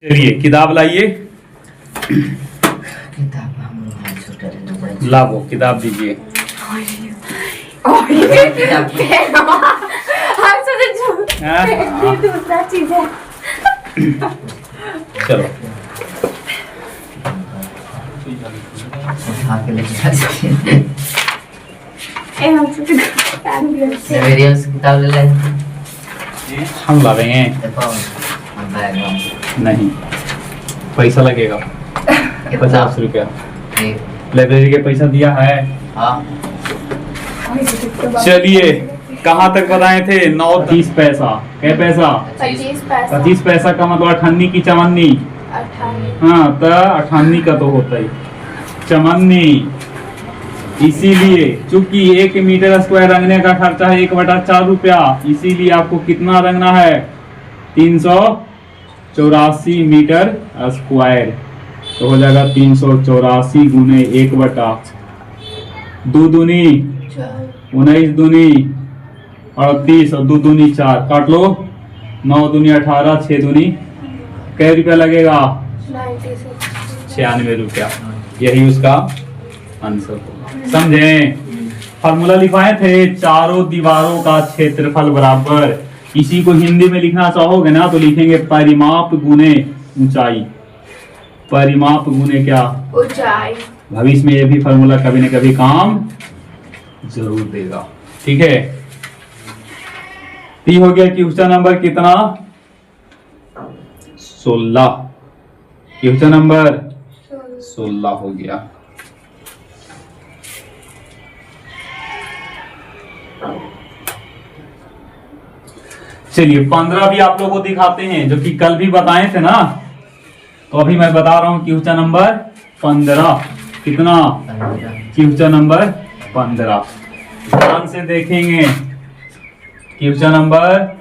चलिए किताब लाइए। लाओ किताब दीजिए। दूसरा चीज है। चलो किताब ले ले। हम ला देंगे। नहीं पैसा लगेगा 50 रुपया। लाइब्रेरी के पैसा दिया है। चलिए कहाँ तक बताए थे? 9.30 पैसा। क्या पैसा? 25 पैसा का मतलब अठन्नी की चवन्नी। हाँ तो अठन्नी का तो होता ही चवन्नी। इसीलिए चूंकि 1 मीटर स्क्वायर रंगने का खर्चा है 1/4 रुपया, इसीलिए आपको कितना रंगना है? 384 मीटर स्क्वायर। तो हो जाएगा 384 गुने 1/2 दूनी 19 दूनी 38 और 2 दूनी 4 काट लो। 9 दूनी 18 6 दूनी कै रुपया लगेगा? 96 रुपया। यही उसका आंसर होगा। समझे? फॉर्मूला लिखवाए थे चारों दीवारों का क्षेत्रफल बराबर। इसी को हिंदी में लिखना चाहोगे ना तो लिखेंगे परिमाप गुने ऊंचाई। परिमाप गुने क्या? ऊंचाई। भविष्य में ये भी फॉर्मूला कभी न कभी काम जरूर देगा। ठीक है। ती हो गया क्वेश्चन नंबर कितना? 16। क्वेश्चन नंबर 16 हो गया। चलिए 15 भी आप लोगों को दिखाते हैं जो कि कल भी बताए थे ना। तो अभी मैं बता रहा हूं क्वेश्चन नंबर 15 कितना? क्वेश्चन नंबर 15 ध्यान से देखेंगे। क्वेश्चन नंबर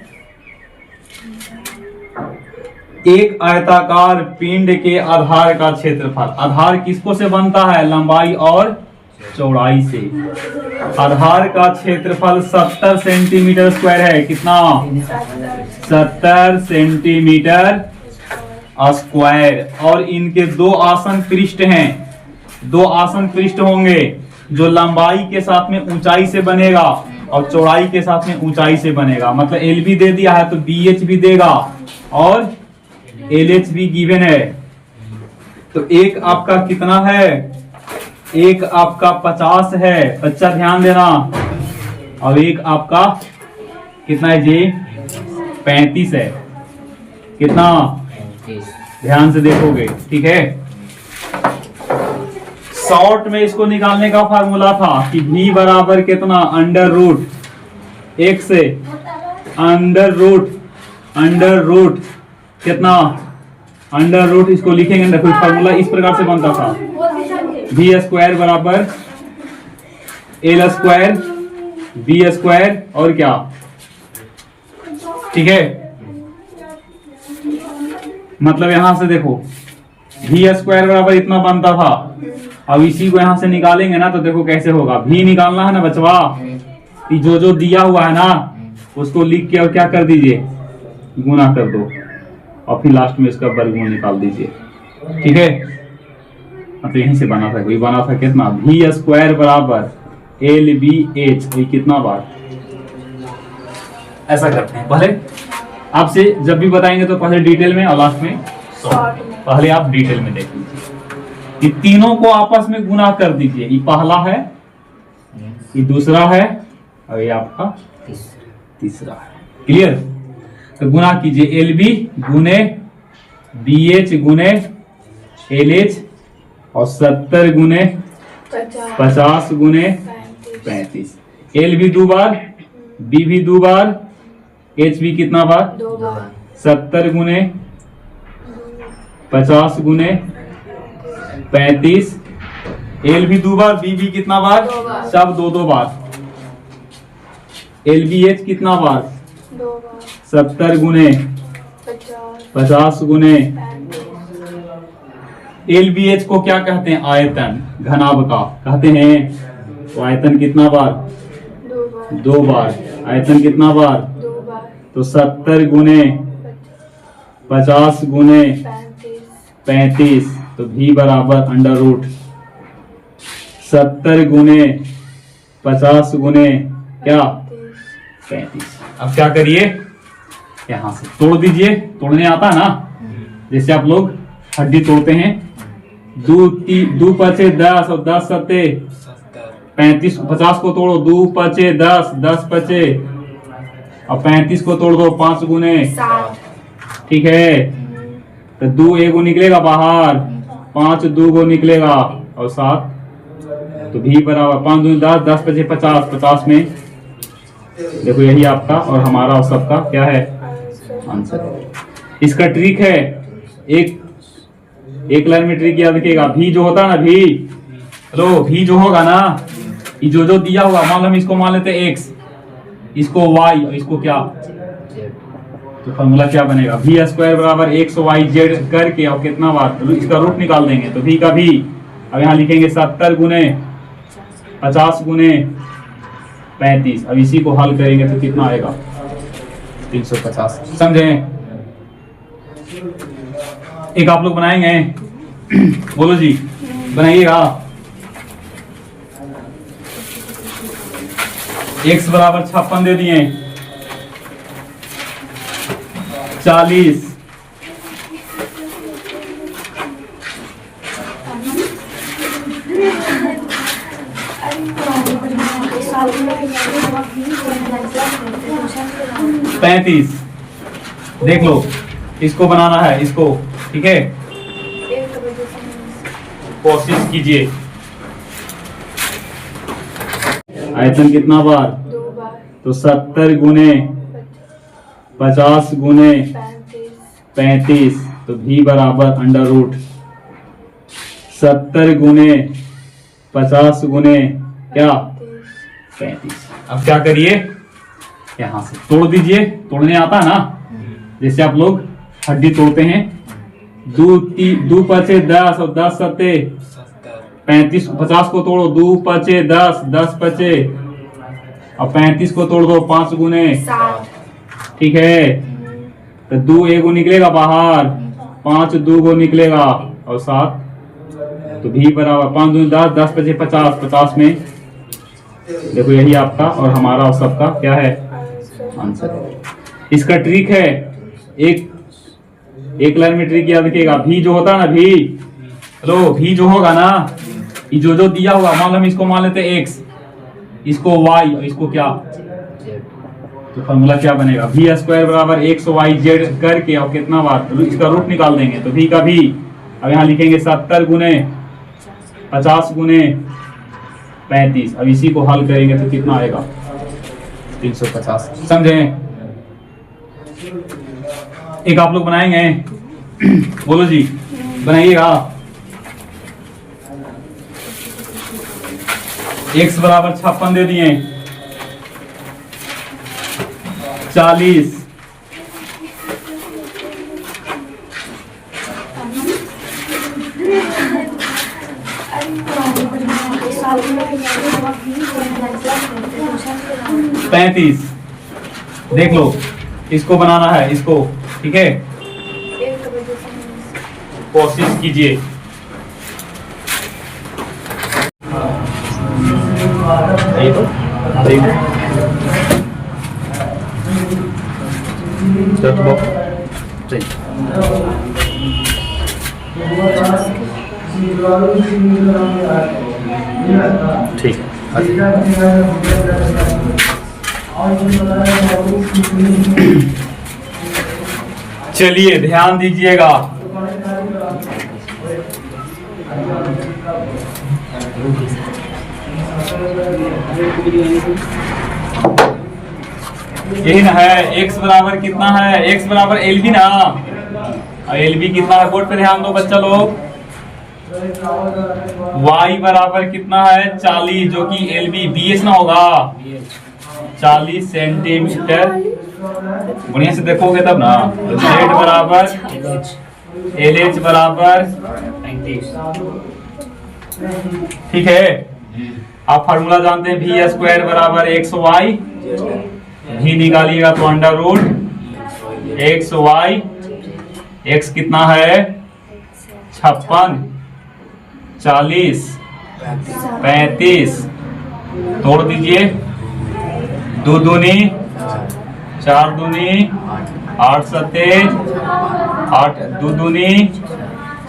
एक आयताकार पिंड के आधार का क्षेत्रफल। आधार किसको से बनता है? लंबाई और चौड़ाई से। आधार का क्षेत्रफल 70 सेंटीमीटर स्क्वायर है। कितना? 70 सेंटीमीटर स्क्वायर। और इनके 2 आसन पृष्ठ हैं। 2 आसन पृष्ठ होंगे जो लंबाई के साथ में ऊंचाई से बनेगा और चौड़ाई के साथ में ऊंचाई से बनेगा। मतलब LB दे दिया है तो BH भी देगा और LH भी गिवन है। तो एक आपका कितना है? एक आपका 50 है। बच्चा ध्यान देना। और एक आपका कितना है जी? 35 है। कितना? ध्यान से देखोगे। ठीक है। शॉर्ट में इसको निकालने का फार्मूला था कि V बराबर कितना? अंडर रूट एक से अंडर रूट कितना? अंडर रूट इसको लिखेंगे ना कोई फार्मूला इस प्रकार से बनता था। V स्क्वायर बराबर L स्क्वायर B स्क्वायर और क्या? ठीक है। मतलब यहां से देखो V स्क्वायर बराबर इतना बनता था। अब इसी को यहां से निकालेंगे ना तो देखो कैसे होगा। V निकालना है ना बचवा। जो दिया हुआ है ना उसको लिख के और क्या कर दीजिए? गुना कर दो और फिर लास्ट में इसका वर्गमूल निकाल दीजिए। ठीक है। मतलब यहीं से बना था। कोई बना था कितना? V स्क्वायर बराबर LBH। कितना बार? ऐसा करते हैं। पहले आपसे जब भी बताएंगे तो पहले डिटेल में और लास्ट में पहले आप डिटेल में देख लीजिए। ये तीनों को आपस में गुना कर दीजिए। ये पहला है, ये दूसरा है और ये आपका तीसरा है। क्लियर? तो गुना कीजिए। LB गुने BH गुने LH और 70 गुने 50 गुने 35। LB 2 बार, B भी 2 बार, H भी कितना बार? 2 बार। 70 गुने 50 गुने 35। L भी 2 बार, B भी कितना बार? 2 बार। सब 2-2 बार। LBH कितना बार? 2 बार। 70 गुने 50 गुने। LBH को क्या कहते हैं? आयतन। घनाभ का कहते हैं। तो आयतन कितना बार? 2 बार। आयतन कितना बार? 2 बार। तो 70 गुने 50 गुने 35, तो v बराबर अंडर रूट 70 गुने 50 गुने क्या 35। अब क्या करिए, यहां से तोड़ दीजिए, तोड़ने आता है ना, जैसे आप लोग हड्डी तोड़ते हैं। 2 पचे 10 और 10 सत्ते 35, 50 को तोड़ो, 2 पचे 10, 10 पचे और 35 को तोड़ दो 5 गुने 7। ठीक है, तो 2 एक को निकलेगा बाहर, 5 2 को निकलेगा और 7, तो भी बराबर 5 2 10, 10 पचे 50, 50 में देखो यही आपका और हमारा और सबका क्या है आंसर। इसका ट्रिक है, एक लाइन में ट्रिक याद रखिएगा। भी जो होता है ना, भी जो होगा ना, ये जो दिया हुआ, मान लो हम इसको मान लेते हैं x, इसको y और इसको क्या, तो फॉर्मूला क्या बनेगा, v स्क्वायर बराबर x y z करके और कितना बार इसका रूट निकाल देंगे, तो v का v अब यहाँ लिखेंगे 70 गुने 50 गुने 35। अब इसी को हल करेंगे तो कितना आएगा 350। समझे? एक आप लोग बनाएंगे, बोलो जी, बनाइएगा। x बराबर 56 दे दिए, 40 35। देख लो, इसको बनाना है, इसको, ठीक है, कोशिश कीजिए। आयतन कितना बार, 2 बार, तो 70 गुने 50 गुने 35, तो v बराबर अंडर रूट 70 गुने 50 गुने क्या 35। अब क्या करिए, यहां से तोड़ दीजिए, तोड़ने आता है ना, जैसे आप लोग हड्डी तोड़ते हैं। 2 पचे 10 और 10 सत्ते 35, 50 को तोड़ो, 2 पचे 10, 10 पचे और 35 को तोड़ दो 5 गुने 7। ठीक है, तो 2 एक को निकलेगा बाहर, 5 2 को निकलेगा और 7, तो भी बराबर 5 2 10, 10 पचे 50, 50 में देखो यही आपका और हमारा और सबका क्या है आंसर। इसका ट्रिक है, एक लाइन में ट्रिक याद रखिएगा। भी जो होता है ना, भी जो होगा ना, ये जो दिया हुआ, मान लो हम इसको मान लेते हैं x, इसको y और इसको क्या, तो फॉर्मूला क्या बनेगा, v स्क्वायर बराबर x y z करके और कितना बार इसका रूट निकाल देंगे, तो v का v अब यहाँ लिखेंगे 70 गुने 50 गुने 35। अब इसी को हल करेंगे तो कितना आएगा 350। समझे? एक आप लोग बनाएंगे, बोलो जी, बनाइएगा। x बराबर 56 दे दिए, 40 35। देख लो, इसको बनाना है, इसको, ठीक है, कोशिश कीजिए। ठीक है, चलिए ध्यान दीजिएगा। यही ना है, x बराबर कितना है, x बराबर एल बी ना, और एल बी कितना है, बोर्ड पे ध्यान दो बच्चा लोग। y बराबर कितना है 40, जो कि एल बी बी एस ना होगा, 40 सेंटीमीटर। बढ़िया से देखोगे तब ना। z बराबर एल एच बराबर 35। ठीक है, आप फार्मूला जानते हैं, वी स्क्वायर बराबर एक्स वाई, भी निकालिएगा तो under root X Y, X कितना है 56, 40, 35, तोड़ दीजिए। 2 दूनी 4 दूनी 8 सत्ते 8, 2 दूनी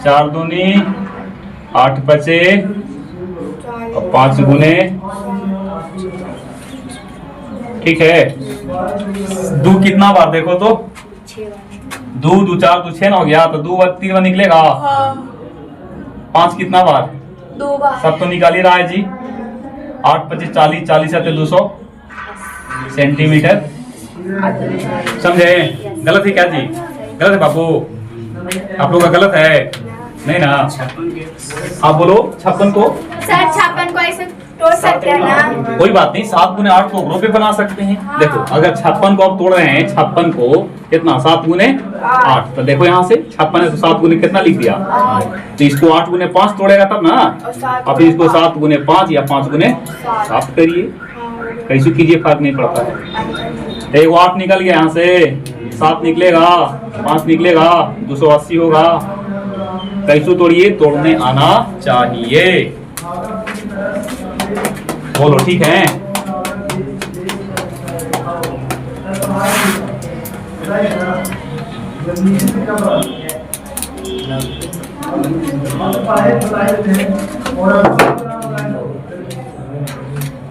4 दूनी 8 बचे और 5 गुने। ठीक है, 2 कितना बार देखो तो 2 2 4 2 6 हो गया, तो 2 बार 3 बार निकलेगा। हाँ 5 कितना बार, 2 बार। सब तो निकाल ही रहा है जी। 8 25 40, 40 7 200 सेंटीमीटर। समझे? गलत है क्या जी? गलत है बाबू, आप लोग का गलत है नहीं ना? आप बोलो 56 को सर 56 को ऐसे तोड़ सकते हैं ना? कोई बात नहीं, 7 गुने 8 को ग्रुप पे बना सकते हैं। हाँ। देखो अगर 56 को आप तोड़ रहे हैं, 56 को कितना 7 गुने 8, तो देखो यहाँ से 56 है तो 7 गुने कितना लिख दिया, तो इसको 8 गुने 5 तोड़ेगा तब ना। और 7 अब इसको 7 गुने 5 या 5 गुने 7 करिए, कैसे कीजिए फर्क नहीं पड़ता है। एक 8 निकल गया यहाँ से, 7 निकलेगा, 5 निकलेगा, 280 होगा। कैसे तोड़िए, तोड़ने आना चाहिए। बोलो ठीक है?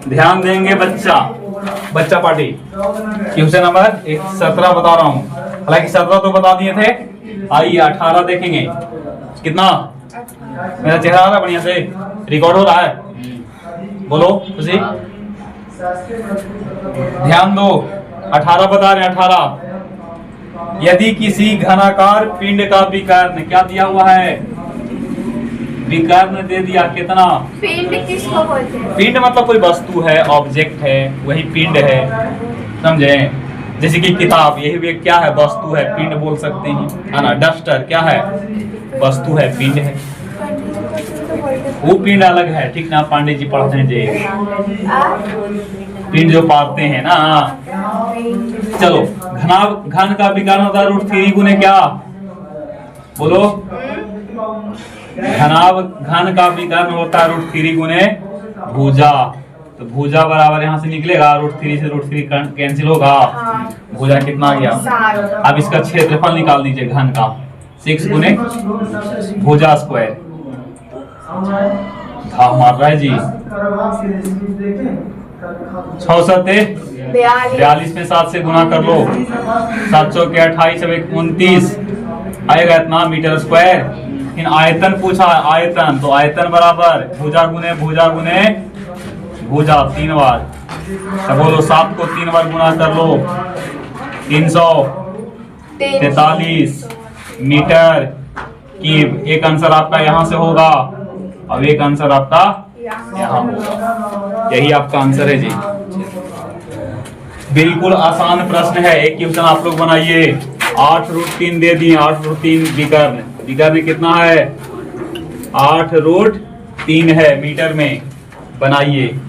ध्यान देंगे बच्चा पार्टी। क्वेश्चन नंबर 17 बता रहा हूँ, हालांकि 17 तो बता दिए थे। आइए 18 देखेंगे। कितना? मेरा चेहरा आ रहा है बढ़िया से, रिकॉर्ड हो रहा है? बोलो खुशी, ध्यान दो। 18 बता रहे हैं। 18, यदि किसी घनाकार पिंड का विकर्ण, क्या दिया हुआ है? विकर्ण दे दिया। कितना? पिंड किसको बोलते हैं? पिंड मतलब कोई वस्तु है, ऑब्जेक्ट है, वही पिंड है। समझे? जैसे कि किताब, यही भी क्या है? वस्तु है, पिंड बोल सकते हैं, है ना। डस्टर क्या है? वस्तु है, पिंड है। वो पिंड अलग है, ठीक ना? पांडे जी पढ़ते हैं जी, पिंड जो पाते हैं ना। चलो, घन का विकर्ण होता है √3 गुने क्या? बोलो। घन का विकर्ण होता है √3 गुने भुजा। तो भुजा बराबर यहाँ से निकलेगा, √3 से √3 कैंसिल होगा। भुजा कितना आ गया? 7। अब इसका क्षेत्रफल निकाल दीजिए घन का, 6 गुने भुजा स्क्वायर। था मार रहा है जी। 6 सत्ते 42 में 7 से गुना कर लो। 7 चौके 28, 29 आएगा इतना मीटर स्क्वायर। इन आयतन पूछा, आयतन, तो आयतन बराबर भुजा गुने भुजा गुने भुजा 3 बार। तो बोलो 7 को 3 बार गुना कर लो, 343 मीटर क्यूब। एक आंसर आपका यहाँ से होगा, अब एक आंसर आपका यहाँ होगा। यही आपका आंसर है जी। बिल्कुल आसान प्रश्न है। एक क्वेश्चन आप लोग बनाइए। 8√3 दे दिए, 8√3 विकर्ण। विकर्ण कितना है? 8√3 है मीटर में। बनाइए।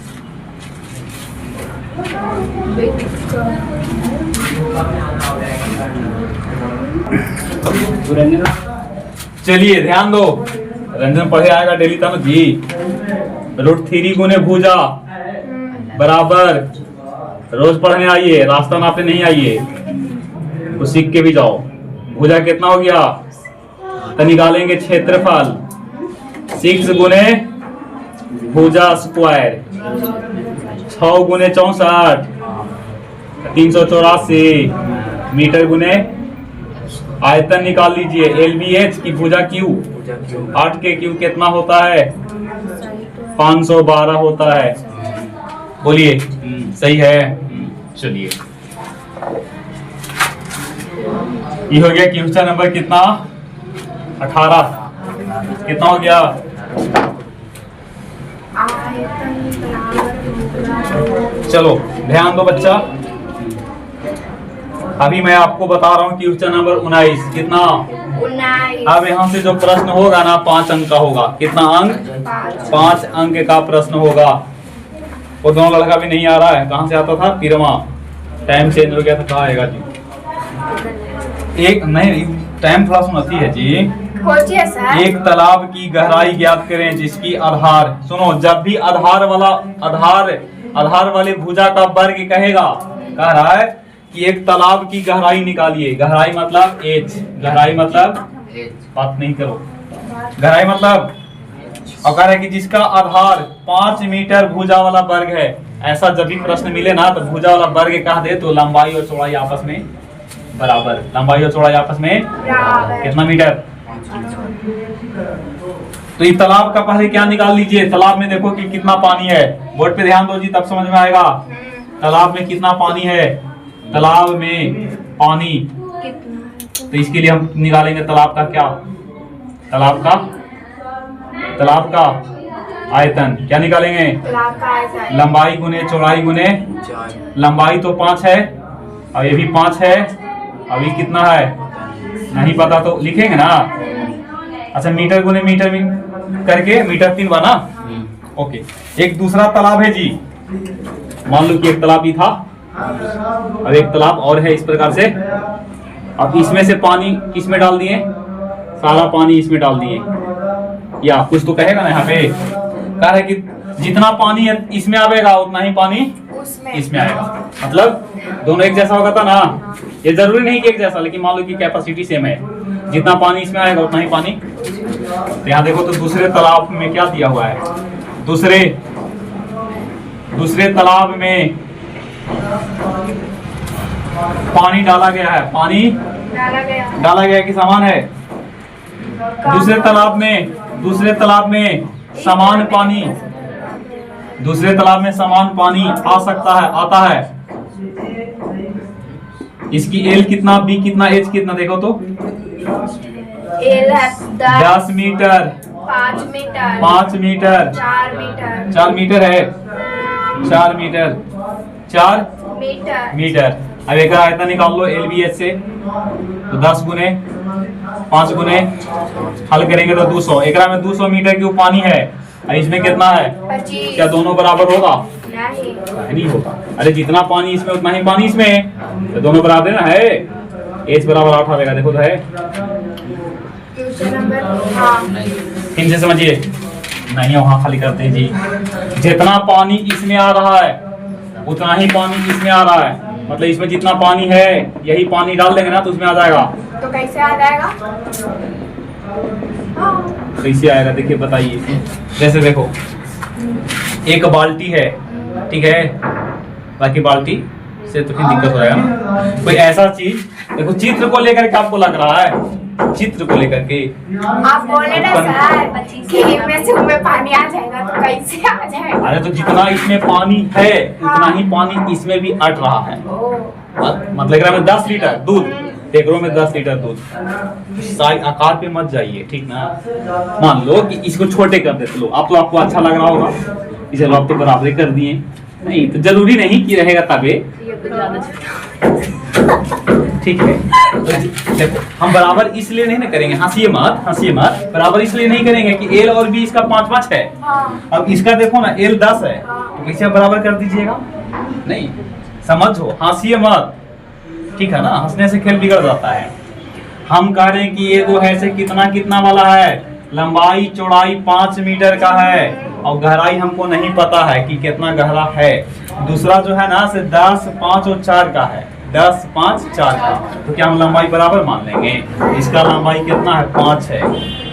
चलिए ध्यान दो, रंजन पढ़े आएगा डेली तब जी। √3 गुने भुजा बराबर, रोज पढ़ने आइए, रास्ता नापने नहीं आइए, तो सीख के भी जाओ। भुजा कितना हो गया? तो निकालेंगे क्षेत्रफल, 6 गुने भुजा स्क्वायर, 6 गुने 64, 384 मीटर गुने आयतन निकाल लीजिए। LBH की भुजा क्यू, 8 के क्यू कितना होता है? 512 होता है। बोलिए सही है? चलिए, ये हो गया क्वेश्चन नंबर कितना? 18। कितना हो गया? चलो ध्यान दो बच्चा, अभी मैं आपको बता रहा हूँ क्वेश्चन नंबर 19। कितना? 19। अब यहाँ से जो प्रश्न होगा ना 5 अंक का होगा। कितना अंक? 5 अंक का प्रश्न होगा। वो दोनों लड़का भी नहीं आ रहा है, कहाँ से आता था? पिरमा। टाइम चेंज हो गया था, कहाँ आएगा जी? एक नहीं, टाइम थोड़ा सुनती है जी। कोची है सर? एक तालाब की गहराई ज्ञात करें जिसकी आधार, सुनो, जब भी आधार वाले भुजा का वर्ग कहेगा, कह रहा है कि एक तालाब की गहराई निकालिए। गहराई मतलब एच, गहराई मतलब बात नहीं करो, गहराई मतलब, और कह रहा है कि जिसका आधार 5 मीटर भुजा वाला वर्ग है। ऐसा जब भी प्रश्न मिले ना तो भुजा वाला वर्ग कह दे तो लंबाई और चौड़ाई आपस में बराबर, लंबाई और चौड़ाई आपस में कितना मीटर। तो इस तालाब का पहले क्या निकाल लीजिए। तालाब में देखो कि कितना पानी है, बोर्ड पे ध्यान दो जी, तब समझ में आएगा। तालाब में कितना पानी है, तालाब में पानी, तो इसके लिए हम निकालेंगे तालाब का क्या, तालाब का आयतन। क्या निकालेंगे, लंबाई गुने चौड़ाई गुने, लंबाई तो 5 है और ये भी 5 है, अभी कितना है नहीं पता तो लिखेंगे ना। अच्छा, मीटर गुने मीटर में करके मीटर 3 बना। ओके, एक दूसरा तालाब है जी, मान लो कि एक तालाब ही था और एक तालाब और है इस प्रकार से। अब इसमें से पानी किसमें डाल दिए, सारा पानी इसमें डाल दिए, या कुछ तो कहेगा ना यहाँ पे, कह रहा है कि जितना पानी है इसमें आएगा उतना ही पानी इसमें आएगा। मतलब दोनों एक जैसा होगा था ना, ये जरूरी नहीं कि एक जैसा, लेकिन मान लो कि कैपेसिटी सेम है, जितना पानी इसमें आएगा उतना ही पानी। तो यहाँ देखो तो दूसरे तालाब में क्या दिया हुआ है, दूसरे तालाब में पानी डाला गया है, पानी डाला गया कि समान है। दूसरे तालाब में समान पानी, दूसरे तालाब में समान पानी आ सकता है, आता है। इसकी एल कितना, बी कितना, एच कितना, देखो तो एल है 10 metre, 5 metre, 5 metre, 4 metre, 4 metre है, 4 मीटर, 4 मीटर। अब एक आयतन निकाल लो एल बी एच से, तो 10 गुने 5 गुने हल करेंगे तो 200, एक में 200 मीटर की पानी है और इसमें कितना है 25। क्या दोनों बराबर होगा, नहीं होगा। अरे जितना पानी इसमें उतना ही पानी इसमें, तो दोनों बराबर ना है, एच बराबर 8 आएगा, देखो तो है। इनसे समझिए, नहीं वहां खाली करते हैं जी, जितना पानी इसमें आ रहा है उतना ही पानी इसमें आ रहा है, मतलब इसमें जितना पानी है यही पानी डाल देंगे ना तो उसमें आ जाएगा। तो कैसे आ जाएगा, कैसे आएगा देखिए, बताइए। जैसे देखो एक बाल्टी है, ठीक है, बाकी बाल्टी से तो फिर दिक्कत हो जाएगा ना। कोई ऐसा चीज देखो, चित्र को लेकर के आपको लग रहा है, चित्र को लेकर के आप बोले ना सर कि इनमें से उनमें पानी आ जाएगा, तो कैसे आ जाएगा। अरे तो जितना इसमें पानी है उतना ही पानी इसमें भी अट रहा है। मतलब एक में 10 लीटर दूध, एक रो में 10 लीटर दूध, साइज आकार पे मत जाइए, ठीक ना। मान लो कि इसको छोटे कर देते लो, आप तो आपको अच्छा लग रहा होगा, इसे आप तो बराबर कर दिए, नहीं तो जरूरी नहीं कि रहेगा तबे, ठीक है। तो देखो हम बराबर इसलिए नहीं ना करेंगे, हंसिए मत, बराबर इसलिए नहीं करेंगे कि एल और बी इसका 5-5 है। अब इसका देखो ना एल 10 है, तो कैसे बराबर कर दीजिएगा, नहीं समझो, हंसिए मत, ठीक है ना, हंसने से खेल बिगड़ जाता है। हम कह रहे हैं कि ये जो है से कितना वाला है, लंबाई चौड़ाई 5 मीटर का है और गहराई हमको नहीं पता है कि कितना गहरा है। दूसरा जो है ना से 10, 5 और 4 का है, 10, 5, 4 का, तो क्या हम लंबाई बराबर मान लेंगे। इसका लंबाई कितना है, 5 है,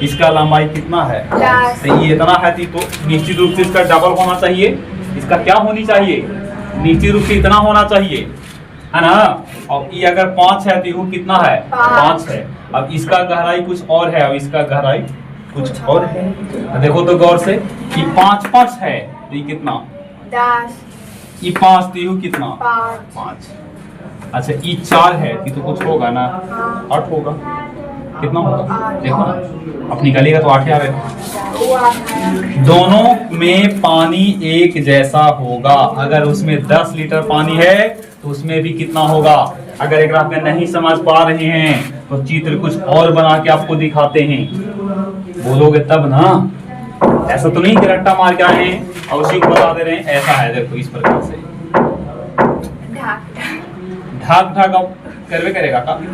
इसका लंबाई कितना है, तो ये इतना है, तो निश्चित रूप से इसका डबल होना चाहिए। इसका क्या होनी चाहिए, निश्चित रूप से इतना होना चाहिए, है ना। और ये अगर 5 है तो ये कितना है, 5 है। अब इसका गहराई कुछ और है और इसका गहराई कुछ और है। देखो तो गौर से कि 5 है तो ये कितना 10, ये 5 तो ये कितना 5। अच्छा ये 4 है कि तो कुछ होगा ना 8 होगा, कितना होगा देखो ना, अब निकलेगा तो 8 ही आएगा। दोनों में पानी एक जैसा होगा, अगर उसमें 10 लीटर पानी है तो उसमें भी कितना होगा। अगर एक रात में नहीं समझ पा रहे हैं तो चित्र कुछ और बना के आपको दिखाते हैं, बोलोगे तब ना। ऐसा तो नहीं कि रट्टा मार के आए हैं और उसी को बता दे रहे हैं, ऐसा है देखो इस प्रकार से ढाक करवे करेगा, काफी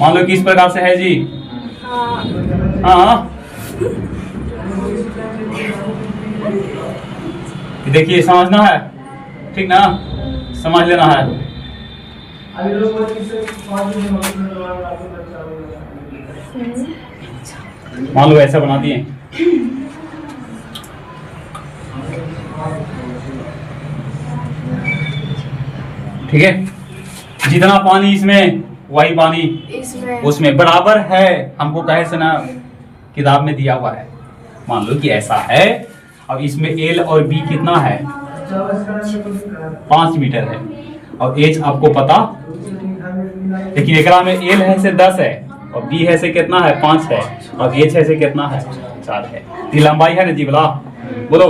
मान लो कि इस प्रकार से है जी। हाँ। हाँ देखिए समझना है, ठीक ना, समझ लेना है। मान लो ऐसा बना दिए, ठीक है, जितना पानी इसमें वही पानी इसमें उसमें बराबर है, हमको कहे से ना किताब में दिया हुआ है। मान लो कि ऐसा है, अब इसमें एल और बी कितना है, 5 मीटर है, और एच आपको पता, लेकिन एकरा में एल है से 10 है, और बी है से कितना है 5 है, और एच है से कितना है 4 है। ये लंबाई है ना जी, बोला बोलो,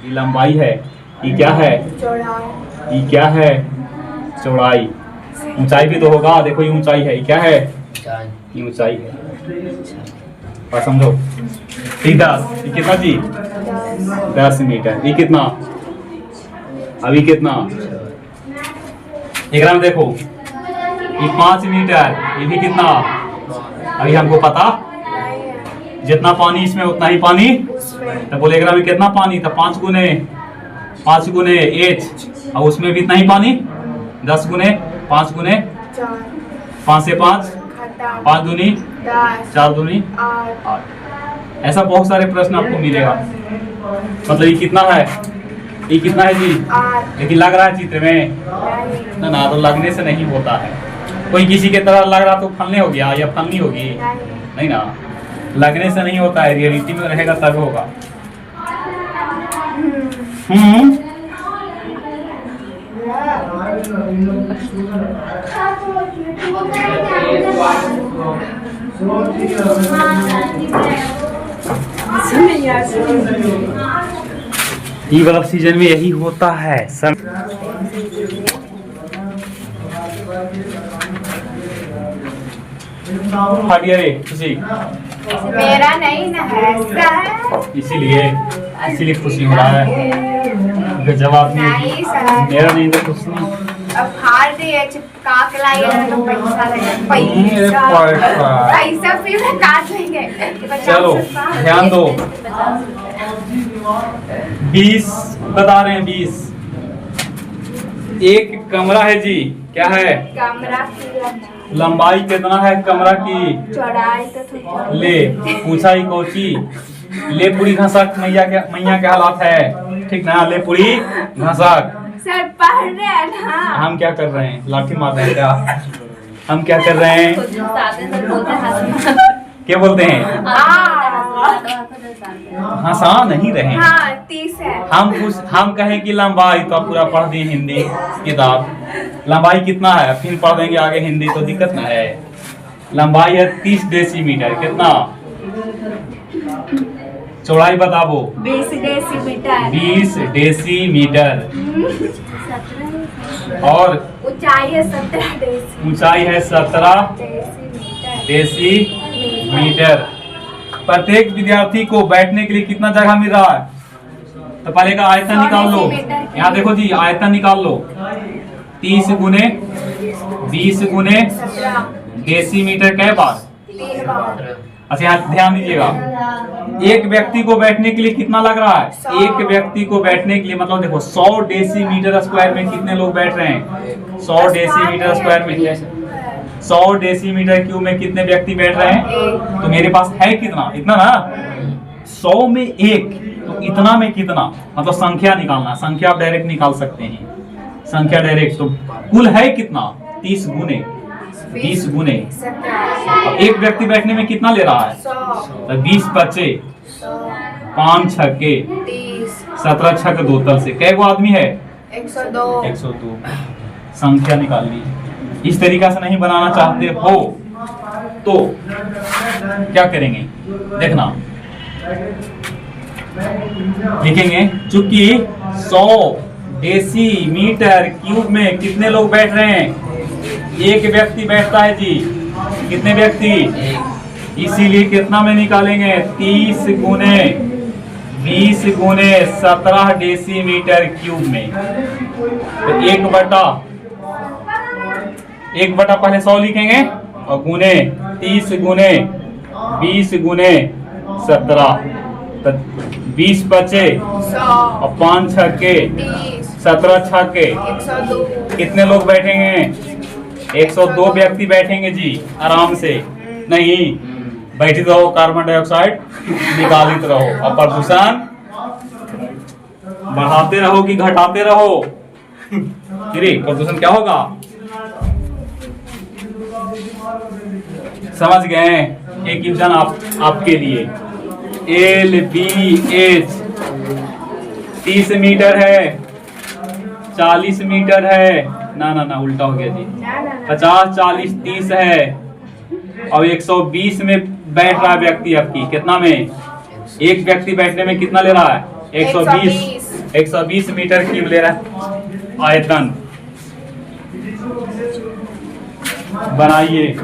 ये लंबाई है, ये क्या है, चौड़ाई, ये क्या है, चौड़ाई। ऊंचाई भी तो होगा, देखो ये ऊंचाई है, ये क्या है, ये ऊंचाई है, और समझो ठीक। 10 ये कितना जी, 10 मीटर, ये कितना, अभी कितना, एक में देखो ये 5 मीटर, ये भी कितना, अभी हमको पता, जितना पानी इसमें उतना ही पानी, तो बोले एक में कितना पानी था, 5 गुने एच, और उसमें भी इतना ही पानी, 10 गुने 5 गुने 5 से 5 5 दूनी 4 दूनी 8। ऐसा बहुत सारे प्रश्न आपको मिलेगा। मतलब ये कितना है, ये कितना है जी, लेकिन लग रहा है चित्र में ना, तो लगने से नहीं होता है। कोई किसी के तरह लग रहा तो फलने हो गया या फलनी होगी, नहीं ना, लगने से नहीं होता है, रियलिटी में रहेगा तब होगा। ये वाला सीजन में यही होता है रे खुशी, मेरा नहीं ना है सर, इसीलिए खुशी हो रहा है। जवाब नहीं सर, मेरा नहीं तो खुश नहीं। अब हार दिए, चिपका के लाइए तो पैसा लगेगा, पैसा फिर काट लेंगे। चलो ध्यान दो, 20 बता रहे हैं, 20 एक कमरा है जी, क्या है, कमरा की लंबाई कितना है कमरा की, चौड़ाई तो ले पूछा ही कोची, ले पूरी घसक मैया के हालात है, ठीक ना, ले पूरी घसक। सर पढ़ रहे हैं ना, हम क्या कर रहे हैं, लाठी मार रहे हैं क्या, हम क्या कर रहे हैं, क्या बोलते हैं, हंसा नहीं रहे हैं। हाँ 30 है। हम कहें कि लंबाई, तो आप पूरा पढ़ दिए हिंदी किताब, लंबाई कितना है फिर पढ़ देंगे आगे हिंदी, तो दिक्कत ना है। लंबाई है 30 डेसीमीटर, कितना, चौड़ाई बताओ, 20 डेसीमीटर, 20 डेसीमीटर, और ऊंचाई है 17 डेसीमीटर, ऊंचाई है 17 डेसीमीटर। प्रत्येक विद्यार्थी को बैठने के लिए कितना जगह मिल रहा है, तो पहले का आयतन निकाल लो, यहाँ देखो जी आयतन निकाल लो, 30 गुने 20 गुने डेसीमीटर के बाद, 3 बार। अच्छा यहाँ ध्यान दीजिएगा, एक व्यक्ति को बैठने के लिए कितना लग रहा है, एक व्यक्ति को बैठने के लिए मतलब देखो 100 डेसीमीटर स्क्वायर में कितने लोग बैठ रहे हैं, 100 डेसीमीटर स्क्वायर में, 100 डेसीमीटर क्यूब में कितने व्यक्ति बैठ रहे हैं, तो मेरे पास है कितना, इतना ना, 100 में 1, तो इतना में कितना, मतलब संख्या निकालना, संख्या आप डायरेक्ट निकाल सकते हैं, संख्या डायरेक्ट, तो कुल है कितना, 30 गुने 20 गुने, और एक व्यक्ति बैठने में कितना ले रहा है, 100, 20 बचे, 5 छक्के 30, 17 छक्क 2 तल से कै गो आदमी है, 102, 102, संख्या निकाल ली। इस तरीका से नहीं बनाना चाहते हो तो क्या करेंगे, देखना, लिखेंगे चूंकि 100 डेसीमीटर क्यूब में कितने लोग बैठ रहे हैं, एक व्यक्ति बैठता है जी, कितने व्यक्ति, इसीलिए कितना में निकालेंगे, 30 गुने 20 गुने 17 डेसीमीटर क्यूब में, तो 1 बटा पहले 100 लिखेंगे, और गुने 30 गुने 20 गुने 17, तो 20 बचे 100, और 5 छक्के 30, 17 छक्के 102, कितने लोग बैठेंगे? 102 व्यक्ति बैठेंगे जी आराम से। नहीं, बैठी रहो, कार्बन डाइऑक्साइड निकालित रहो और प्रदूषण बढ़ाते रहो कि घटाते रहो? प्रदूषण क्या होगा? समझ गए? एक क्वेश्चन आपके लिए। LBH 30 मीटर है, 40 मीटर है, ना उल्टा हो गया जी, 50 40 30 है और 120 में बैठ रहा है व्यक्ति आपकी। कितना में? एक व्यक्ति बैठने में कितना ले रहा है? 120 मीटर क्यूब ले रहा है आयतन। बनाइए।